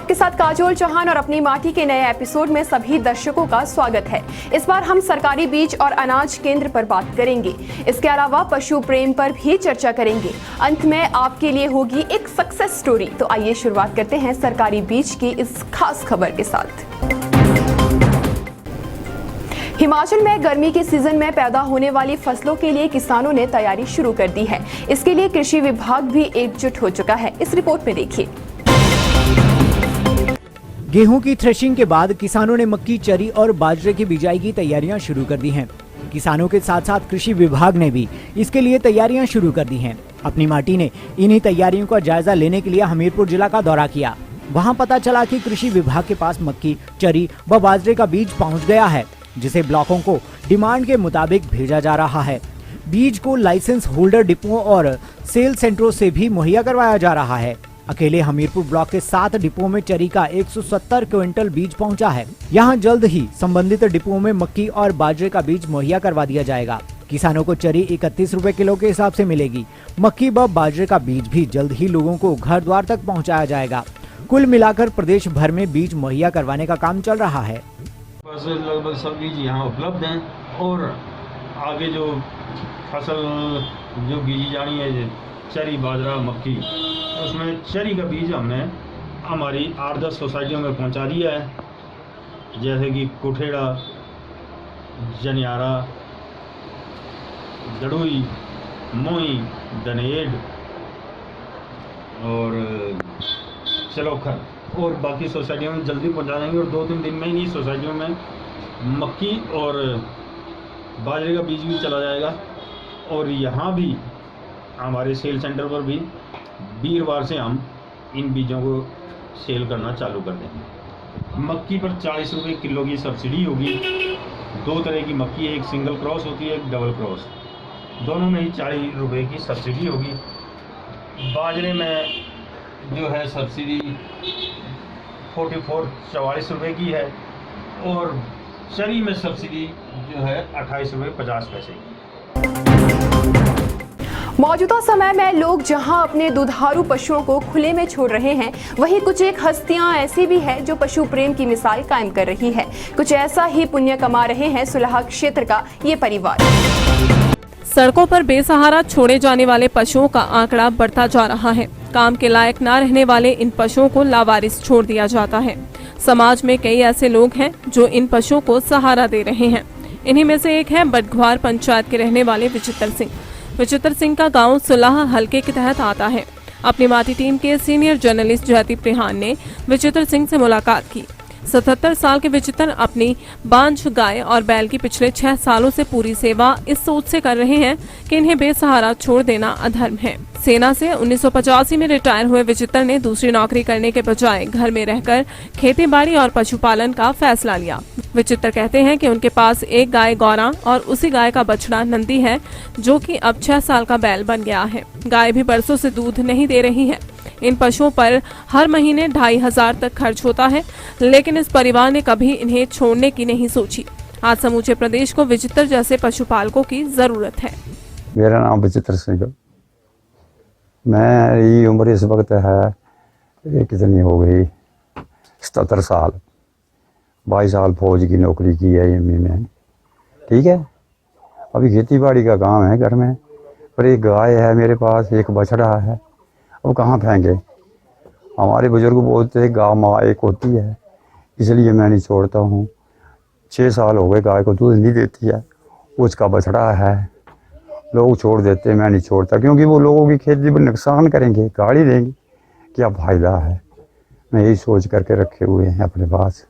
आपके साथ काजोल चौहान और अपनी माटी के नए एपिसोड में सभी दर्शकों का स्वागत है। इस बार हम सरकारी बीज और अनाज केंद्र पर बात करेंगे। इसके अलावा पशु प्रेम पर भी चर्चा करेंगे। अंत में आपके लिए होगी एक सक्सेस स्टोरी। तो आइए शुरुआत करते हैं सरकारी बीज की इस खास खबर के साथ। हिमाचल में गर्मी के सीजन में पैदा होने वाली फसलों के लिए किसानों ने तैयारी शुरू कर दी है। इसके लिए कृषि विभाग भी एकजुट हो चुका है। इस रिपोर्ट में देखिए। गेहूं की थ्रेशिंग के बाद किसानों ने मक्की, चरी और बाजरे की बिजाई की तैयारियां शुरू कर दी हैं। किसानों के साथ साथ कृषि विभाग ने भी इसके लिए तैयारियां शुरू कर दी हैं। अपनी माटी ने इन्हीं तैयारियों का जायजा लेने के लिए हमीरपुर जिला का दौरा किया। वहां पता चला कि कृषि विभाग के पास मक्की, चरी व बाजरे का बीज पहुँच गया है, जिसे ब्लॉकों को डिमांड के मुताबिक भेजा जा रहा है। बीज को लाइसेंस होल्डर डिपों और सेल सेंटरों से भी मुहैया करवाया जा रहा है। अकेले हमीरपुर ब्लॉक के 7 डिपों में चरी का 170 क्विंटल बीज पहुंचा है। यहां जल्द ही संबंधित डिपों में मक्की और बाजरे का बीज मुहैया करवा दिया जाएगा। किसानों को चरी 31 रुपए किलो के हिसाब से मिलेगी। मक्की व बाजरे का बीज भी जल्द ही लोगों को घर द्वार तक पहुँचाया जाएगा। कुल मिलाकर प्रदेश भर में बीज मुहैया करवाने का काम चल रहा है। लगभग सब बीज यहाँ उपलब्ध हैं और आगे जो फसल जो बीजी जानी है चरी, बाजरा, मक्की, उसमें चरी का बीज हमने हमारी 8-10 सोसाइटियों में पहुँचा दिया है, जैसे कि कुठेड़ा, जनियारा, दड़ुई, मोई, दनेड और चलोखर, और बाकी सोसाइटियों में जल्दी पहुंचा देंगे। और 2-3 दिन में इन्हीं सोसाइटियों में मक्की और बाजरे का बीज भी चला जाएगा। और यहाँ भी हमारे सेल सेंटर पर भी वीरवार से हम इन बीजों को सेल करना चालू कर देंगे। मक्की पर 40 रुपये किलो की सब्सिडी होगी। 2 तरह की मक्की है, एक सिंगल क्रॉस होती है, एक डबल क्रॉस। दोनों में ही 40 रुपये की सब्सिडी होगी। बाजरे में जो है सब्सिडी 44 रुपये की है और चरी में सब्सिडी जो है 28 रुपये 50 पैसे की। मौजूदा समय में लोग जहां अपने दुधारू पशुओं को खुले में छोड़ रहे हैं, वहीं कुछ एक हस्तियां ऐसी भी हैं जो पशु प्रेम की मिसाल कायम कर रही है। कुछ ऐसा ही पुण्य कमा रहे हैं सुलह क्षेत्र का ये परिवार। सड़कों पर बेसहारा छोड़े जाने वाले पशुओं का आंकड़ा बढ़ता जा रहा है। काम के लायक न रहने वाले इन पशुओं को लावारिस छोड़ दिया जाता है। समाज में कई ऐसे लोग हैं जो इन पशुओं को सहारा दे रहे हैं। इन्हीं में से एक है बटघवार पंचायत के रहने वाले विचित्र सिंह। विचित्र सिंह का गांव सुलह हलके के तहत आता है। अपनी माटी टीम के सीनियर जर्नलिस्ट जयदीप रेहान ने विचित्र सिंह से मुलाकात की। 77 साल के विचित्र अपनी बांझ गाय और बैल की पिछले 6 सालों से पूरी सेवा इस सोच से कर रहे हैं कि इन्हें बेसहारा छोड़ देना अधर्म है। सेना से 1985 में रिटायर हुए विचित्र ने दूसरी नौकरी करने के बजाय घर में रहकर खेती बाड़ी और पशुपालन का फैसला लिया। विचित्र कहते हैं कि उनके पास एक गाय गौरा और उसी गाय का बछड़ा नंदी है, जो कि अब 6 साल का बैल बन गया है। गाय भी बरसों से दूध नहीं दे रही है। इन पशुओं पर हर महीने 2500 तक खर्च होता है, लेकिन इस परिवार ने कभी इन्हें छोड़ने की नहीं सोची। आज समूचे प्रदेश को विचित्र जैसे पशुपालकों की जरूरत है। मेरा नाम विचित्र सिंह। मेरी उम्र इस वक्त है कितनी हो गई, 77 साल। 22 साल फौज की नौकरी की है एमई में। ठीक है, अभी खेती बाड़ी का काम है घर में, पर एक गाय है मेरे पास, एक बछड़ा है। अब कहाँ फेंके? हमारे बुजुर्ग बोलते हैं गाय माँ एक होती है, इसलिए मैं नहीं छोड़ता हूँ। 6 साल हो गए गाय को दूध नहीं देती है, उसका बछड़ा है, लोग छोड़ देते हैं। मैं नहीं छोड़ता, क्योंकि वो लोगों की खेती पर नुकसान करेंगे, गाड़ी देंगे, क्या फ़ायदा है। मैं यही सोच करके रखे हुए हैं अपने पास।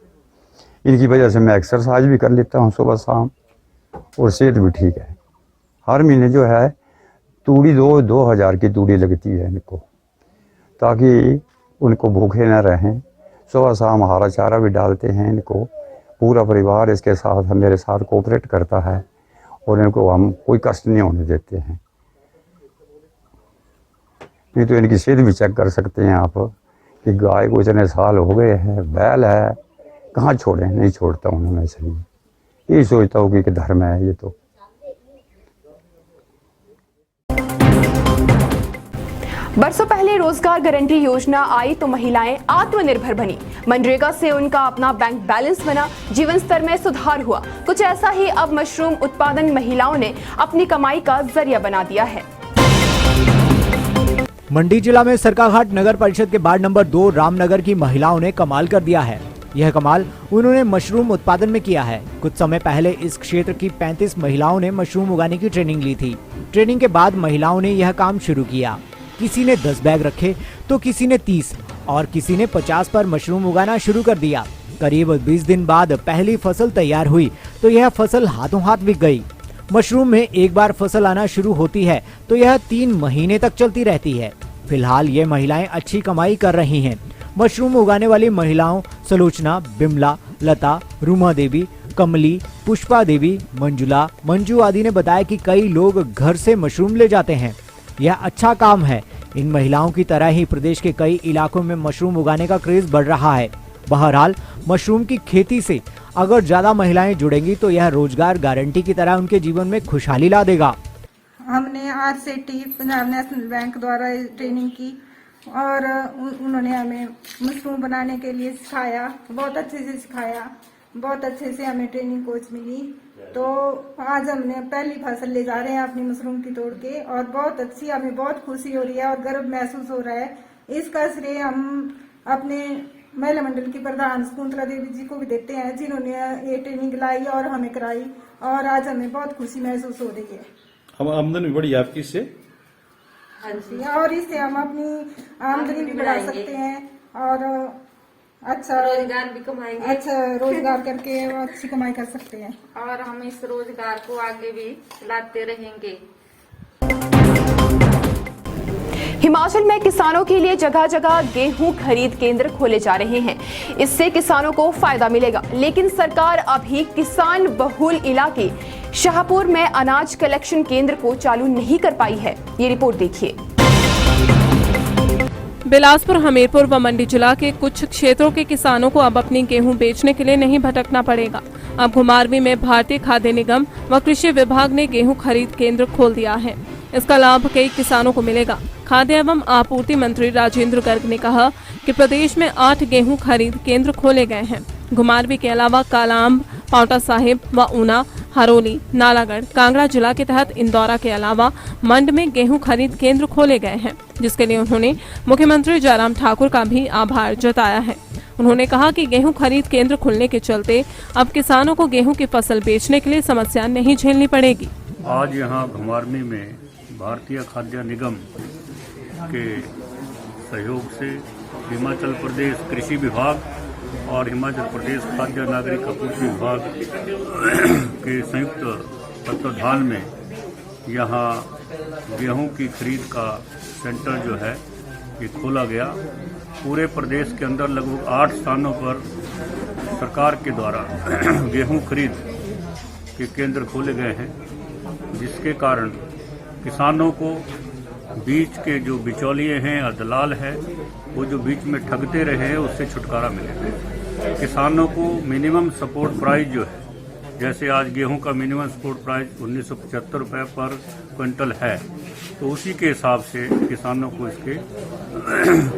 इनकी वजह से मैं एक्सरसाइज भी कर लेता हूँ सुबह शाम, और सेहत भी ठीक है। हर महीने जो है तूड़ी 2000 की तूड़ी लगती है इनको, ताकि उनको भूखे न रहें। सुबह शाम हरा चारा भी डालते हैं इनको। पूरा परिवार इसके साथ मेरे साथ कोऑपरेट करता है और इनको हम कोई कष्ट नहीं होने देते हैं। नहीं तो इनकी सेहत भी चेक कर सकते हैं आप कि गाय को इतने साल हो गए हैं, बैल है, कहाँ छोड़ें? नहीं छोड़ता हूँ मैं, इसलिए यही सोचता हूँ कि धर्म है ये। तो बरसों पहले रोजगार गारंटी योजना आई तो महिलाएं आत्मनिर्भर बनी। मनरेगा से उनका अपना बैंक बैलेंस बना, जीवन स्तर में सुधार हुआ। कुछ ऐसा ही अब मशरूम उत्पादन महिलाओं ने अपनी कमाई का जरिया बना दिया है। मंडी जिला में सरकाघाट नगर परिषद के वार्ड नंबर 2 रामनगर की महिलाओं ने कमाल कर दिया है। यह कमाल उन्होंने मशरूम उत्पादन में किया है। कुछ समय पहले इस क्षेत्र की 35 महिलाओं ने मशरूम उगाने की ट्रेनिंग ली थी। ट्रेनिंग के बाद महिलाओं ने यह काम शुरू किया। किसी ने 10 बैग रखे तो किसी ने 30 और किसी ने 50 पर मशरूम उगाना शुरू कर दिया। करीब 20 दिन बाद पहली फसल तैयार हुई तो यह फसल हाथों हाथ बिक गई। मशरूम में एक बार फसल आना शुरू होती है तो यह 3 महीने तक चलती रहती है। फिलहाल ये महिलाएं अच्छी कमाई कर रही हैं। मशरूम उगाने वाली महिलाओं सलोचना, बिमला, लता, रूमा देवी, कमली, पुष्पा देवी, मंजुला, मंजू आदि ने बताया कि कई लोग घर से मशरूम ले जाते हैं। यह अच्छा काम है। इन महिलाओं की तरह ही प्रदेश के कई इलाकों में मशरूम उगाने का क्रेज बढ़ रहा है। बहरहाल मशरूम की खेती से अगर ज्यादा महिलाएं जुड़ेंगी तो यह रोजगार गारंटी की तरह उनके जीवन में खुशहाली ला देगा। हमने आरसीटी पंजाब नेशनल बैंक द्वारा ट्रेनिंग की और उन्होंने हमें मशरूम बनाने के लिए सिखाया। बहुत अच्छे से सिखाया, बहुत अच्छे से हमें ट्रेनिंग कोच मिली। तो आज हमने पहली फसल ले जा रहे हैं अपनी मशरूम की तोड़ के और बहुत अच्छी, हमें बहुत खुशी हो रही है और गर्व महसूस हो रहा है। इसका श्रेय हम अपने महिला मंडल की प्रधान शकुंतला देवी जी को भी देते हैं, जिन्होंने ये ट्रेनिंग लाई और हमें कराई और आज हमें बहुत खुशी महसूस हो रही है। हम आमदनी बढ़ी आपकी इससे? हाँ जी, और इससे हम अपनी आमदनी भी बढ़ा सकते हैं और अच्छा रोजगार भी कमाएंगे। अच्छा रोजगार करके अच्छी कमाई कर सकते हैं और हम इस रोजगार को आगे भी लाते रहेंगे। हिमाचल में किसानों के लिए जगह जगह गेहूं खरीद केंद्र खोले जा रहे हैं। इससे किसानों को फायदा मिलेगा, लेकिन सरकार अभी किसान बहुल इलाके शाहपुर में अनाज कलेक्शन केंद्र को चालू नहीं कर पाई है। ये रिपोर्ट देखिए। बिलासपुर, हमीरपुर व मंडी जिला के कुछ क्षेत्रों के किसानों को अब अपनी गेहूं बेचने के लिए नहीं भटकना पड़ेगा। अब घुमारवीं में भारतीय खाद्य निगम व कृषि विभाग ने गेहूं खरीद केंद्र खोल दिया है। इसका लाभ कई किसानों को मिलेगा। खाद्य एवं आपूर्ति मंत्री राजेंद्र गर्ग ने कहा कि प्रदेश में 8 गेहूं खरीद केंद्र खोले गए हैं। घुमारवीं के अलावा कालाअंब, पांवटा साहिब व ऊना, हरोली, नालागढ़, कांगड़ा जिला के तहत इंदौरा के अलावा मंड में गेहूं खरीद केंद्र खोले गए हैं, जिसके लिए उन्होंने मुख्यमंत्री जयराम ठाकुर का भी आभार जताया है। उन्होंने कहा कि गेहूं खरीद केंद्र खुलने के चलते अब किसानों को गेहूं की फसल बेचने के लिए समस्या नहीं झेलनी पड़ेगी। आज यहाँ घुमारवीं में भारतीय खाद्य निगम के सहयोग से हिमाचल प्रदेश कृषि विभाग और हिमाचल प्रदेश खाद्य नागरिक आपूर्ति विभाग के संयुक्त तत्वाधान में यहाँ गेहूं की खरीद का सेंटर जो है ये खोला गया। पूरे प्रदेश के अंदर लगभग 8 स्थानों पर सरकार के द्वारा गेहूं खरीद के केंद्र खोले गए हैं, जिसके कारण किसानों को बीच के जो बिचौलिए हैं या दलाल है वो जो बीच में ठगते रहे हैं उससे छुटकारा मिलेगा। किसानों को मिनिमम सपोर्ट प्राइस जो है, जैसे आज गेहूं का मिनिमम सपोर्ट प्राइस 1975 रुपये पर क्विंटल है, तो उसी के हिसाब से किसानों को इसके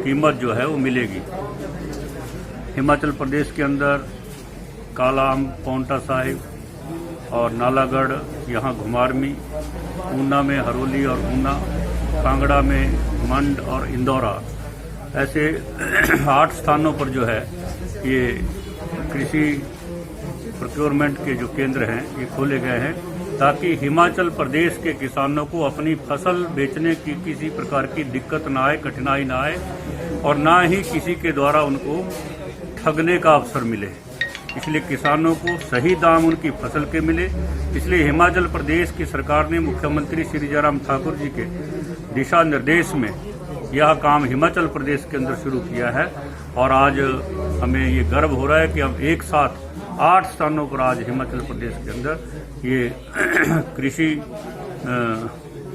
कीमत जो है वो मिलेगी। हिमाचल प्रदेश के अंदर कालाअंब, पांवटा साहिब और नालागढ़, यहाँ घुमारवीं, ऊना में हरोली और ऊना, कांगड़ा में मंड और इंदौरा, ऐसे 8 स्थानों पर जो है ये कृषि प्रोक्योरमेंट के जो केंद्र हैं ये खोले गए हैं, ताकि हिमाचल प्रदेश के किसानों को अपनी फसल बेचने की किसी प्रकार की दिक्कत ना आए, कठिनाई ना आए और ना ही किसी के द्वारा उनको ठगने का अवसर मिले। इसलिए किसानों को सही दाम उनकी फसल के मिले। इसलिए हिमाचल प्रदेश की सरकार ने मुख्यमंत्री श्री जयराम ठाकुर जी के दिशा निर्देश में यह काम हिमाचल प्रदेश के अंदर शुरू किया है और आज हमें ये गर्व हो रहा है कि हम एक साथ 8 स्थानों पर आज हिमाचल प्रदेश के अंदर ये कृषि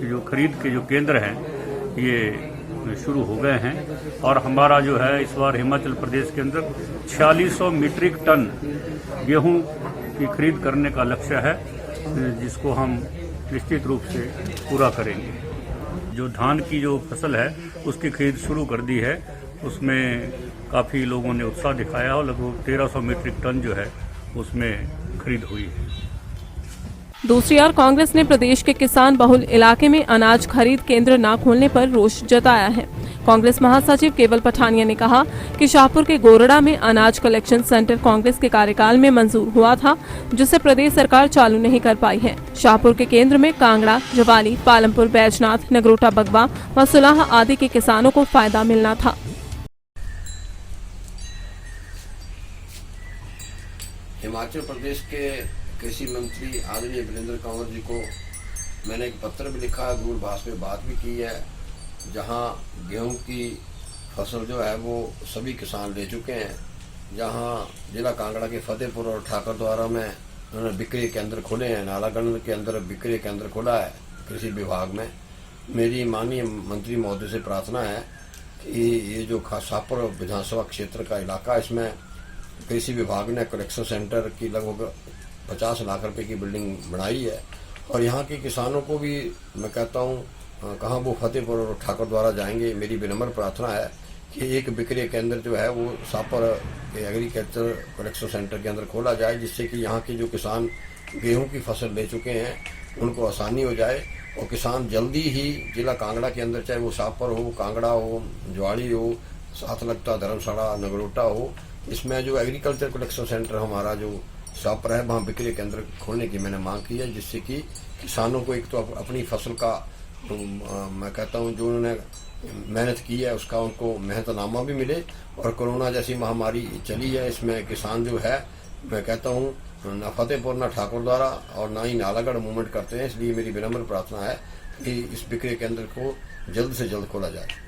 जो खरीद के जो केंद्र हैं ये शुरू हो गए हैं। और हमारा जो है इस बार हिमाचल प्रदेश के अंदर 4600 मीट्रिक टन गेहूं की खरीद करने का लक्ष्य है, जिसको हम निश्चित रूप से पूरा करेंगे। जो धान की जो फसल है उसकी खरीद शुरू कर दी है। उसमें काफ़ी लोगों ने उत्साह दिखाया और लगभग 1300 मीट्रिक टन जो है उसमें खरीद हुई है। दूसरी ओर कांग्रेस ने प्रदेश के किसान बहुल इलाके में अनाज खरीद केंद्र न खोलने पर रोष जताया है। कांग्रेस महासचिव केवल पठानिया ने कहा कि शाहपुर के गोरड़ा में अनाज कलेक्शन सेंटर कांग्रेस के कार्यकाल में मंजूर हुआ था, जिसे प्रदेश सरकार चालू नहीं कर पाई है। शाहपुर के केंद्र में कांगड़ा, जवाली, पालमपुर, बैजनाथ, नगरोटा, बगवा व सुलाह आदि के किसानों को फायदा मिलना था। हिमाचल प्रदेश के कृषि मंत्री आदरणीय वीरेंद्र कंवर जी को मैंने एक पत्र भी लिखा है, दूरभाष में बात भी की है, जहां गेहूं की फसल जो है वो सभी किसान ले चुके हैं। जहां जिला कांगड़ा के फतेहपुर और ठाकर द्वारा में उन्होंने बिक्री केंद्र खोले हैं, नालागढ़ के अंदर बिक्री केंद्र खोला है कृषि विभाग में। मेरी माननीय मंत्री महोदय से प्रार्थना है कि ये जो शाहपुर विधानसभा क्षेत्र का इलाका, इसमें कृषि विभाग ने कलेक्शन सेंटर की लगभग 50 लाख रुपए की बिल्डिंग बनाई है और यहाँ के किसानों को भी मैं कहता हूँ कहाँ वो फतेहपुर और ठाकुर द्वारा जाएंगे। मेरी विनम्र प्रार्थना है कि एक विक्रय केंद्र जो है वो शाहपुर के एग्रीकल्चर कलेक्शन सेंटर के अंदर खोला जाए, जिससे कि यहाँ के जो किसान गेहूं की फसल ले चुके हैं उनको आसानी हो जाए और किसान जल्दी ही जिला कांगड़ा के अंदर, चाहे वो शाहपुर हो, कांगड़ा हो, ज्वाली हो, साथ लगता धर्मशाला, नगरोटा हो, इसमें जो एग्रीकल्चर कलेक्शन सेंटर हमारा जो शाहपुर है वहाँ बिक्री केंद्र खोलने की मैंने मांग की है, जिससे कि किसानों को एक तो अपनी फसल का मैं कहता हूँ जो उन्होंने मेहनत की है उसका उनको मेहनतनामा भी मिले। और कोरोना जैसी महामारी चली है, इसमें किसान जो है मैं कहता हूँ न फतेहपुर न ठाकुर द्वारा और ना ही नालागढ़ मूवमेंट करते हैं। इसलिए मेरी विनम्र प्रार्थना है कि इस बिक्री केंद्र को जल्द से जल्द खोला जाए।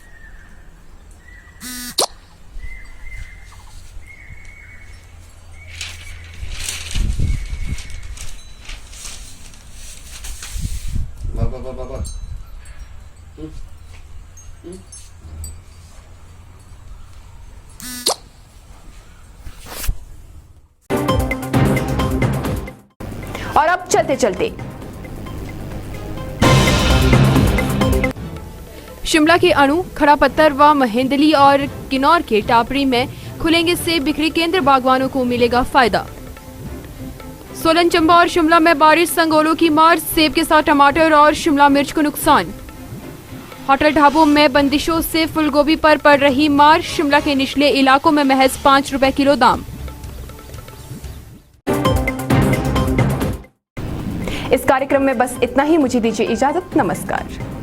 बाबा और अब चलते चलते शिमला के अणु, खड़ा पत्थर व महेंदली और किन्नौर के टापरी में खुलेंगे सेब बिक्री केंद्र, बागवानों को मिलेगा फायदा। सोलन, चंबा और शिमला में बारिश, संगोलों की मार, सेब के साथ टमाटर और शिमला मिर्च को नुकसान। होटल ढाबों में बंदिशों से फूलगोभी पर पड़ रही मार, शिमला के निचले इलाकों में महज 5 रुपए किलो दाम। इस कार्यक्रम में बस इतना ही, मुझे दीजिए इजाजत, नमस्कार।